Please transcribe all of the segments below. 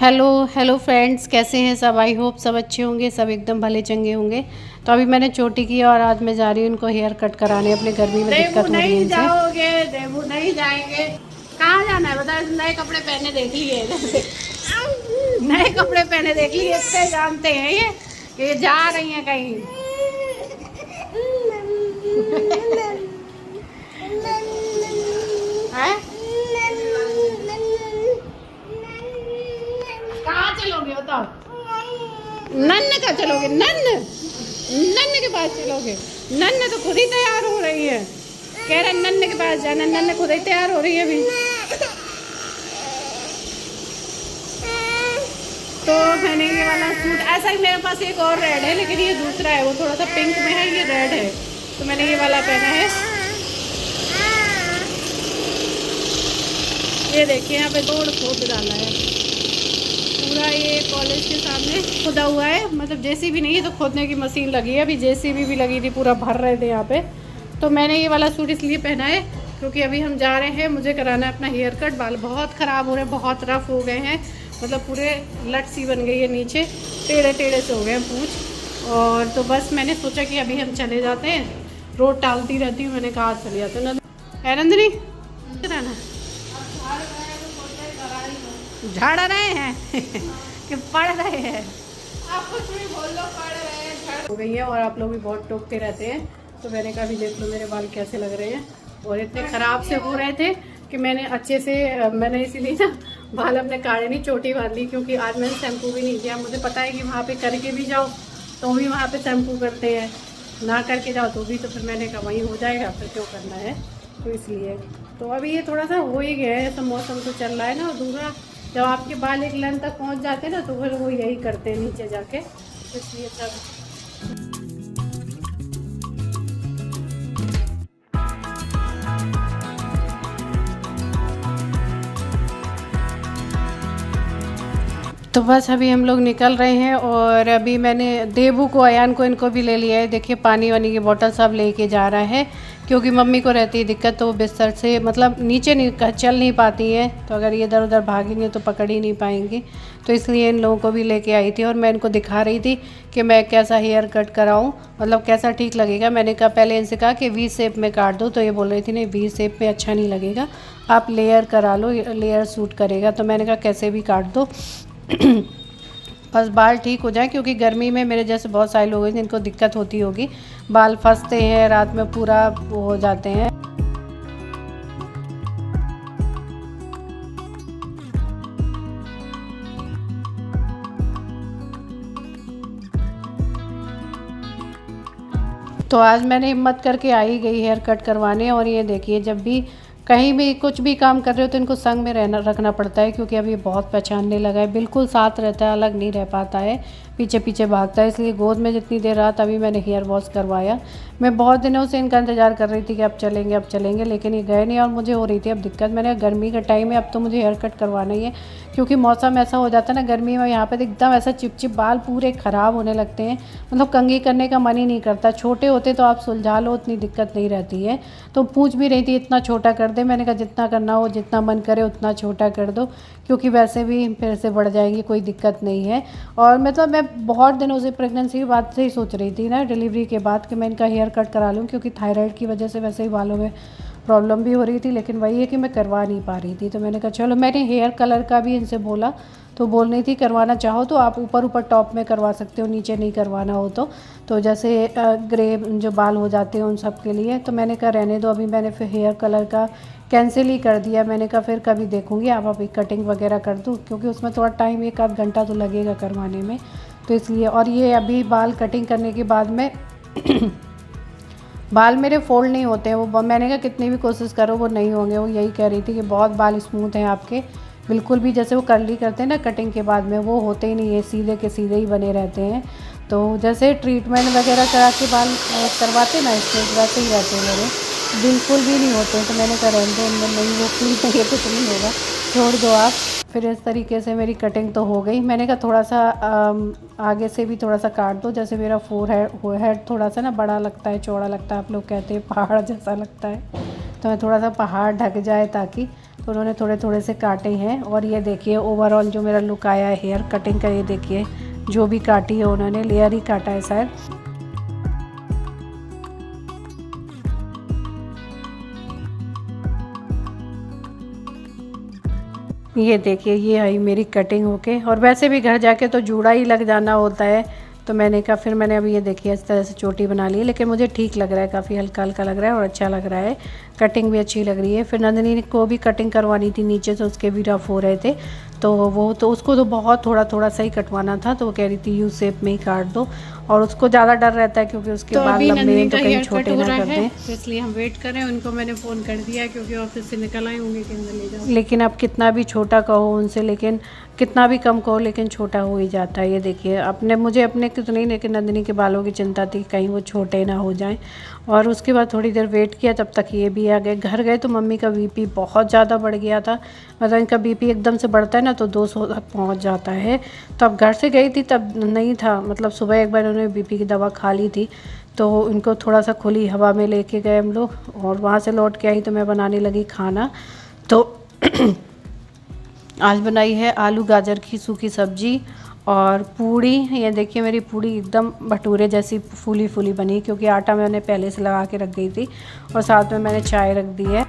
Hello hello friends, कैसे हैं सब। आई होप सब अच्छे होंगे, सब एकदम भले चंगे होंगे। तो अभी मैंने चोटी की और आज मैं जा रही हूँ उनको हेयर कट कराने। अपने गर्मी में दिक्कत हो रही है इनसे। जाओगे देवू नहीं जाएंगे। कहाँ जाना है बता। नए कपड़े पहने देख लिए नए कपड़े पहने देख लिए। इतने जानते हैं ये जा रही हैं कहीं। हैं? कहाँ चलोगे बताओ। नन्न का चलोगे। नन्न नन्न के पास चलोगे। नन्न तो खुद ही तैयार हो रही है। कह रहे नन्न के पास जाना। नन्न खुद ही तैयार हो रही है अभी। तो मैंने ये वाला सूट, ऐसा ही मेरे पास एक और रेड है लेकिन ये दूसरा है, वो थोड़ा सा पिंक में है, ये रेड है। तो मैंने ये वाला पहना है। ये देखिए यहाँ पे तोड़ खोद डाला है पूरा। ये कॉलेज के सामने खुदा हुआ है, मतलब जेसीबी नहीं है तो खोदने की मशीन लगी है। अभी जेसीबी भी लगी थी, पूरा भर रहे थे यहाँ पे। तो मैंने ये वाला सूट इसलिए पहना है क्योंकि अभी हम जा रहे हैं, मुझे कराना है अपना हेयर कट। बाल बहुत ख़राब हो रहे हैं, बहुत रफ हो गए हैं, मतलब पूरे लट सी बन गई है, नीचे टेढ़े टेढ़े से हो गए हैं पूछ। और तो बस मैंने सोचा कि अभी हम चले जाते हैं। रोड टालती रहती हूँ, मैंने कहा चले जाते हैं। नंदिनी कराना झाड़ रहे हैं कि पढ़ रहे हैं। आप कुछ भी बोल लो, पढ़ रहे हैं। हो गई है और आप लोग भी बहुत टोकते रहते हैं। तो मैंने कहा भी देख लो मेरे बाल कैसे लग रहे हैं। और इतने ख़राब से हो रहे थे कि मैंने अच्छे से मैंने इसीलिए ना बाल अपने काढ़े नहीं, चोटी बांध ली। क्योंकि आज मैंने शैम्पू भी नहीं किया। मुझे पता है कि वहाँ पे करके भी जाओ तो भी वहाँ पे शैम्पू करते हैं, ना करके जाओ तो भी। तो फिर मैंने कहा वहीं हो जाएगा, फिर क्यों करना है। तो इसलिए तो अभी ये थोड़ा सा हो ही गया है। सब मौसम तो चल रहा है ना। और दूसरा, जब आपके बाल एक लेंथ तक पहुँच जाते हैं ना तो फिर वो यही करते हैं नीचे जाके, इसलिए सब। तो बस अभी हम लोग निकल रहे हैं। और अभी मैंने देवू को, अयान को, इनको भी ले लिया है। देखिए पानी वानी की बोतल सब लेके जा रहा है क्योंकि मम्मी को रहती है दिक्कत। तो वो बिस्तर से मतलब नीचे नहीं चल नहीं पाती हैं, तो अगर ये इधर उधर भागेंगे तो पकड़ ही नहीं पाएंगी। तो इसलिए इन लोगों को भी लेके आई थी और मैं इनको दिखा रही थी कि मैं कैसा हेयर कट कराऊँ, मतलब कैसा ठीक लगेगा। मैंने कहा पहले इनसे कहा कि वी शेप में काट दो, तो ये बोल रही थी नहीं वी शेप में अच्छा नहीं लगेगा, आप लेयर करा लो, लेयर सूट करेगा। तो मैंने कहा कैसे भी काट दो बस बाल ठीक हो जाए। क्योंकि गर्मी में मेरे जैसे बहुत सारे लोग हैं जिनको दिक्कत होती होगी, बाल फंसते हैं, रात में पूरा वो हो जाते हैं। तो आज मैंने हिम्मत करके आई गई हेयर कट करवाने। और ये देखिए, जब भी कहीं भी कुछ भी काम कर रहे हो तो इनको संग में रखना पड़ता है क्योंकि अब ये बहुत पहचानने लगा है, बिल्कुल साथ रहता है, अलग नहीं रह पाता है, पीछे पीछे भागता है। इसलिए गोद में जितनी देर रहा तभी मैंने हेयर वॉश करवाया। मैं बहुत दिनों से इनका इंतज़ार कर रही थी कि अब चलेंगे अब चलेंगे, लेकिन ये गए नहीं। और मुझे हो रही थी अब दिक्कत। मैंने गर्मी का टाइम है, अब तो मुझे हेयर कट करवाना ही है क्योंकि मौसम ऐसा हो जाता है ना गर्मी में, यहाँ पर एकदम ऐसा चिपचिप बाल पूरे ख़राब होने लगते हैं, मतलब कंघी करने का मन ही नहीं करता। छोटे होते तो आप सुलझा लो, उतनी दिक्कत नहीं रहती है। तो पूछ भी रही थी इतना छोटा कर दे, मैंने कहा जितना करना हो, जितना मन करे उतना छोटा कर दो, क्योंकि वैसे भी फिर से बढ़ जाएंगी, कोई दिक्कत नहीं है। और मतलब मैं बहुत दिनों से प्रेगनेंसी की बात से ही सोच रही थी ना, डिलीवरी के बाद, कि मैं इनका हेयर कट करा लूँ क्योंकि थायराइड की वजह से वैसे ही बालों में प्रॉब्लम भी हो रही थी, लेकिन वही है कि मैं करवा नहीं पा रही थी। तो मैंने कहा चलो, मैंने हेयर कलर का भी इनसे बोला तो बोल रही थी करवाना चाहो तो आप ऊपर ऊपर टॉप में करवा सकते हो, नीचे नहीं करवाना हो तो जैसे ग्रे जो बाल हो जाते हैं उन सब के लिए। तो मैंने कहा रहने दो, अभी मैंने फिर हेयर कलर का कैंसिल ही कर दिया। मैंने कहा फिर कभी देखूंगी, आप अभी कटिंग वगैरह कर दूँ क्योंकि उसमें थोड़ा टाइम, एक आध घंटा तो लगेगा करवाने में, तो इसलिए। और ये अभी बाल कटिंग करने के बाद में बाल मेरे फोल्ड नहीं होते हैं, वो मैंने कहा कितनी भी कोशिश करो वो नहीं होंगे। वो यही कह रही थी कि बहुत बाल स्मूथ हैं आपके, बिल्कुल भी जैसे वो कर्ली करते हैं ना कटिंग के बाद में, वो होते ही नहीं है, सीधे के सीधे ही बने रहते हैं। तो जैसे ट्रीटमेंट वगैरह करा के बाल करवाते ना स्ट्रेट, वैसे ही रहते हैं मेरे, बिल्कुल भी नहीं होते हैं। तो मैंने कहा रहने दो, इनमें नहीं वो फील नहीं है, कुछ नहीं होगा, छोड़ दो आप। फिर इस तरीके से मेरी कटिंग तो हो गई। मैंने कहा थोड़ा सा आगे से भी थोड़ा सा काट दो, जैसे मेरा हेड थोड़ा सा ना बड़ा लगता है, चौड़ा लगता है, आप लोग कहते हैं पहाड़ जैसा लगता है, तो मैं थोड़ा सा पहाड़ ढक जाए ताकि। तो उन्होंने थोड़े थोड़े से काटे हैं। और ये देखिए ओवरऑल जो मेरा लुक आया है हेयर कटिंग का, ये देखिए जो भी काटी है उन्होंने लेयर ही काटा है शायद। ये देखिए ये आई मेरी कटिंग होके। और वैसे भी घर जाके तो जूड़ा ही लग जाना होता है, तो मैंने कहा फिर मैंने अभी ये देखिए इस तरह से चोटी बना ली है। लेकिन मुझे ठीक लग रहा है, काफ़ी हल्का हल्का लग रहा है और अच्छा लग रहा है। कटिंग भी अच्छी लग रही है। फिर नंदिनी को भी कटिंग करवानी थी नीचे से, उसके भी रफ हो रहे थे, तो वो तो उसको तो बहुत थोड़ा थोड़ा सा ही कटवाना था, तो वो कह रही थी यू शेप में ही काट दो। और उसको ज़्यादा डर रहता है क्योंकि उसके बाल लंबे हैं तो कहीं छोटे ना कर दें, तो इसलिए हम वेट कर रहे हैं। उनको मैंने फ़ोन कर दिया क्योंकि ऑफिस से निकल आए होंगे कि अंदर ले जाओ। लेकिन अब कितना भी छोटा कहो उनसे, लेकिन कितना भी कम कहो लेकिन छोटा हो ही जाता है। ये देखिए मुझे अपने कितनी, लेकिन नंदिनी के बालों की चिंता थी कहीं वो छोटे ना हो जाएं। और उसके बाद थोड़ी देर वेट किया, तब तक ये भी आ गए। घर गए तो मम्मी का बीपी बहुत ज़्यादा बढ़ गया था। मतलब इनका बीपी एकदम से बढ़ता है ना तो 200 तक पहुँच जाता है। तो अब घर से गई थी तब नहीं था, मतलब सुबह एक बार उन्होंने बीपी की दवा खा ली थी, तो इनको थोड़ा सा खुली हवा में लेके गए हम लोग। और वहाँ से लौट के आई तो मैं बनाने लगी खाना। तो आज बनाई है आलू गाजर की सूखी सब्जी और पूड़ी। ये देखिए मेरी पूड़ी एकदम भटूरे जैसी फूली फूली बनी, क्योंकि आटा मैंने पहले से लगा के रख गई थी। और साथ में मैंने चाय रख दी है।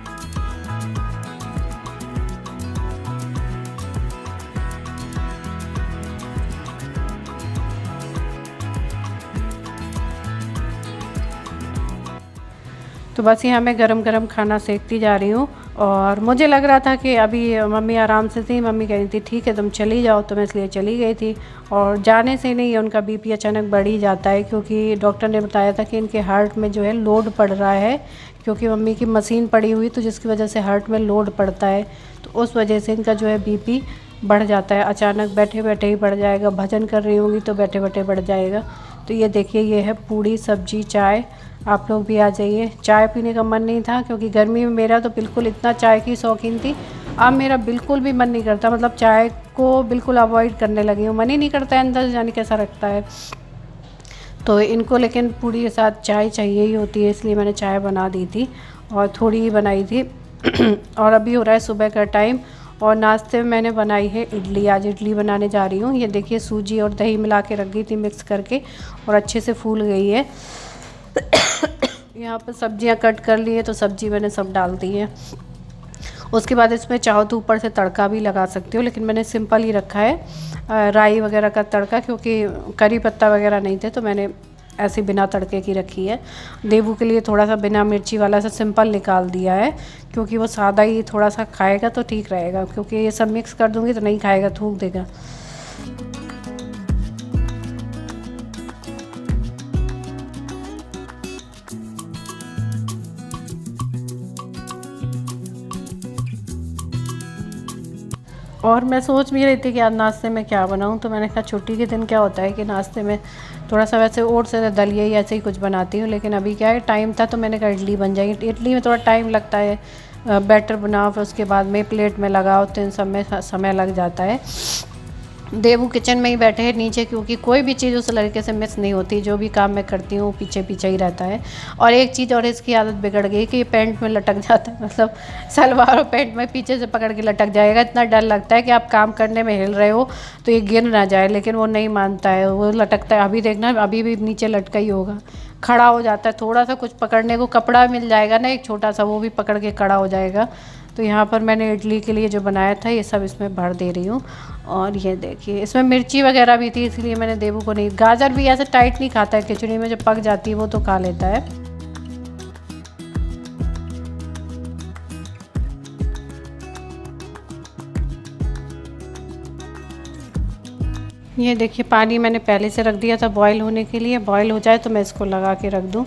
तो बस यहाँ मैं गरम गरम खाना सेकती जा रही हूँ। और मुझे लग रहा था कि अभी मम्मी आराम से थी, मम्मी कह रही थी ठीक है तुम चली जाओ, तो मैं इसलिए चली गई थी। और जाने से नहीं उनका बीपी अचानक बढ़ ही जाता है, क्योंकि डॉक्टर ने बताया था कि इनके हार्ट में जो है लोड पड़ रहा है, क्योंकि मम्मी की मशीन पड़ी हुई तो जिसकी वजह से हार्ट में लोड पड़ता है, तो उस वजह से इनका जो है बीपी बढ़ जाता है अचानक। बैठे बैठे ही बढ़ जाएगा, भजन कर रही होंगी तो बैठे बैठे बढ़ जाएगा। तो ये देखिए ये है पूड़ी सब्जी चाय। आप लोग भी आ जाइए। चाय पीने का मन नहीं था क्योंकि गर्मी में मेरा तो बिल्कुल इतना चाय की शौकीन थी, अब मेरा बिल्कुल भी मन नहीं करता, मतलब चाय को बिल्कुल अवॉइड करने लगी हूँ। मन ही नहीं करता है, अंदर से जाने कैसा रखता है। तो इनको लेकिन पूड़ी के साथ चाय चाहिए ही होती है, इसलिए मैंने चाय बना दी थी और थोड़ी ही बनाई थी। और अभी हो रहा है सुबह का टाइम और नाश्ते में मैंने बनाई है इडली। आज इडली बनाने जा रही हूँ। ये देखिए सूजी और दही मिला के रख गई थी मिक्स करके और अच्छे से फूल गई है। यहाँ पर सब्जियाँ कट कर ली है तो सब्जी मैंने सब डाल दी है। उसके बाद इसमें चाहो तो ऊपर से तड़का भी लगा सकते हो, लेकिन मैंने सिंपल ही रखा है राई वगैरह का तड़का, क्योंकि करी पत्ता वगैरह नहीं थे तो मैंने ऐसे बिना तड़के की रखी है। देवू के लिए थोड़ा सा बिना मिर्ची वाला सा सिंपल निकाल दिया है, क्योंकि वो सादा ही थोड़ा सा खाएगा तो ठीक रहेगा, क्योंकि ये सब मिक्स कर दूँगी तो नहीं खाएगा, थूक देगा। और मैं सोच भी रही थी कि आज नाश्ते में क्या बनाऊं, तो मैंने कहा छुट्टी के दिन क्या होता है कि नाश्ते में थोड़ा सा वैसे ओट्स से दलिया ही ऐसे ही कुछ बनाती हूँ, लेकिन अभी क्या है टाइम था तो मैंने कहा इडली बन जाएगी। इडली में थोड़ा टाइम लगता है, बैटर बनाओ फिर उसके बाद में प्लेट में लगाओ, तो इन सब में समय लग जाता है। देवू किचन में ही बैठे हैं नीचे, क्योंकि कोई भी चीज़ उस लड़के से मिस नहीं होती। जो भी काम मैं करती हूँ पीछे पीछे ही रहता है। और एक चीज़ और इसकी आदत बिगड़ गई कि ये पैंट में लटक जाता है, मतलब सलवार और पैंट में पीछे से पकड़ के लटक जाएगा। इतना डर लगता है कि आप काम करने में हिल रहे हो तो ये गिर ना जाए, लेकिन वो नहीं मानता है, वो लटकता है। अभी देखना अभी भी नीचे लटका ही होगा, खड़ा हो जाता है। थोड़ा सा कुछ पकड़ने को कपड़ा मिल जाएगा ना एक छोटा सा, वो भी पकड़ के खड़ा हो जाएगा। तो यहाँ पर मैंने इडली के लिए जो बनाया था ये सब इसमें भर दे रही हूँ। और ये देखिए इसमें मिर्ची वगैरह भी थी, इसलिए मैंने देवू को नहीं, गाजर भी ऐसे टाइट नहीं खाता है खिचड़ी में, जब पक जाती है वो तो खा लेता है। ये देखिए पानी मैंने पहले से रख दिया था बॉईल होने के लिए, बॉईल हो जाए तो मैं इसको लगा के रख दूँ।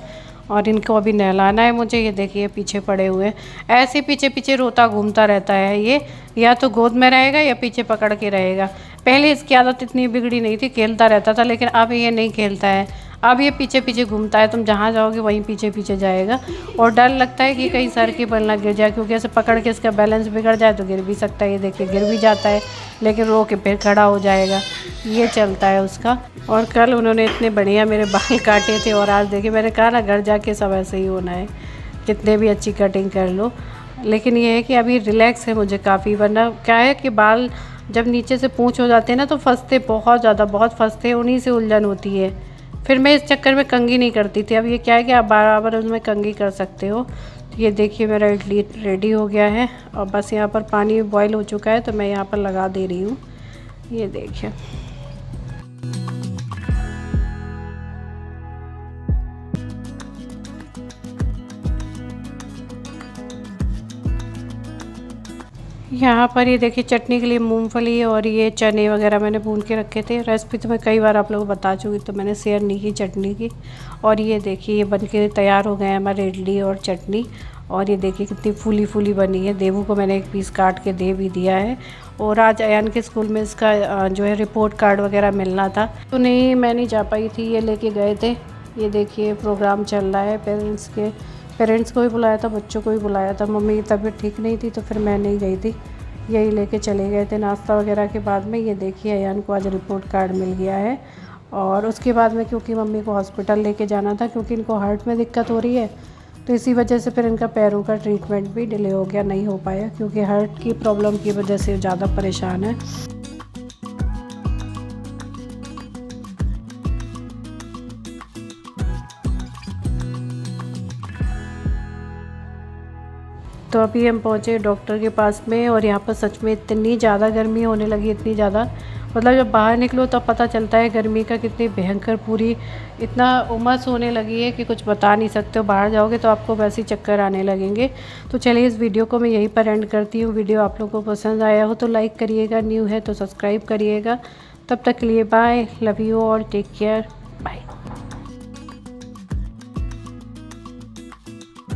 और इनको अभी नहलाना है मुझे। ये देखिए पीछे पड़े हुए ऐसे पीछे पीछे रोता घूमता रहता है ये, या तो गोद में रहेगा या पीछे पकड़ के रहेगा। पहले इसकी आदत इतनी बिगड़ी नहीं थी, खेलता रहता था, लेकिन अब ये नहीं खेलता है, अब ये पीछे पीछे घूमता है। तुम जहाँ जाओगे वहीं पीछे पीछे जाएगा। और डर लगता है कि कहीं सर के बल ना गिर जाए, क्योंकि ऐसे पकड़ के इसका बैलेंस बिगड़ जाए तो गिर भी सकता है। ये देखिए गिर भी जाता है, लेकिन रो के फिर खड़ा हो जाएगा, ये चलता है उसका। और कल उन्होंने इतने बढ़िया मेरे बाल काटे थे, और आज देखिए मैंने कहा ना घर जाके सब ऐसे ही होना है, कितने भी अच्छी कटिंग कर लो। लेकिन ये है कि अभी रिलैक्स है मुझे काफ़ी, वरना क्या है कि बाल जब नीचे से पूंछ हो जाते हैं ना तो फंसते बहुत ज़्यादा, बहुत फंसते हैं, उन्हीं से उलझन होती है। फिर मैं इस चक्कर में कंघी नहीं करती थी। अब ये क्या है कि आप बराबर उसमें कंघी कर सकते हो। तो ये देखिए मेरा इडली रेडी हो गया है और बस यहाँ पर पानी बॉईल हो चुका है तो मैं यहाँ पर लगा दे रही हूँ। ये देखिए यहाँ पर ये देखिए चटनी के लिए मूंगफली और ये चने वगैरह मैंने भून के रखे थे। रेसिपी तो मैं कई बार आप लोगों को बता चुकी, तो मैंने शेयर नहीं की चटनी की। और ये देखिए ये बन के तैयार हो गए हैं हमारे इडली और चटनी। और ये देखिए कितनी फूली फूली बनी है। देवू को मैंने एक पीस काट के दे भी दिया है। और आज अयान के स्कूल में इसका जो है रिपोर्ट कार्ड वगैरह मिलना था, तो नहीं मैं नहीं जा पाई थी, ये लेके गए थे। ये देखिए प्रोग्राम चल रहा है, पेरेंट्स को भी बुलाया था, बच्चों को भी बुलाया था। मम्मी की तबीयत ठीक नहीं थी तो फिर मैं नहीं गई थी, यही लेके चले गए थे नाश्ता वगैरह के बाद में। ये देखिए अयान को आज रिपोर्ट कार्ड मिल गया है। और उसके बाद में क्योंकि मम्मी को हॉस्पिटल लेके जाना था, क्योंकि इनको हार्ट में दिक्कत हो रही है, तो इसी वजह से फिर इनका पैरों का ट्रीटमेंट भी डिले हो गया, नहीं हो पाया, क्योंकि हार्ट की प्रॉब्लम की वजह से ज़्यादा परेशान है। तो अभी हम पहुँचे डॉक्टर के पास में और यहाँ पर सच में इतनी ज़्यादा गर्मी होने लगी, इतनी ज़्यादा, मतलब जब बाहर निकलो तब पता चलता है गर्मी का कितनी भयंकर, पूरी इतना उमस होने लगी है कि कुछ बता नहीं सकते हो। बाहर जाओगे तो आपको वैसे ही चक्कर आने लगेंगे। तो चलिए इस वीडियो को मैं यहीं पर एंड करती हूँ। वीडियो आप लोगों को पसंद आया हो तो लाइक करिएगा, न्यू है तो सब्सक्राइब करिएगा। तब तक के लिए बाय, लव यू और टेक केयर।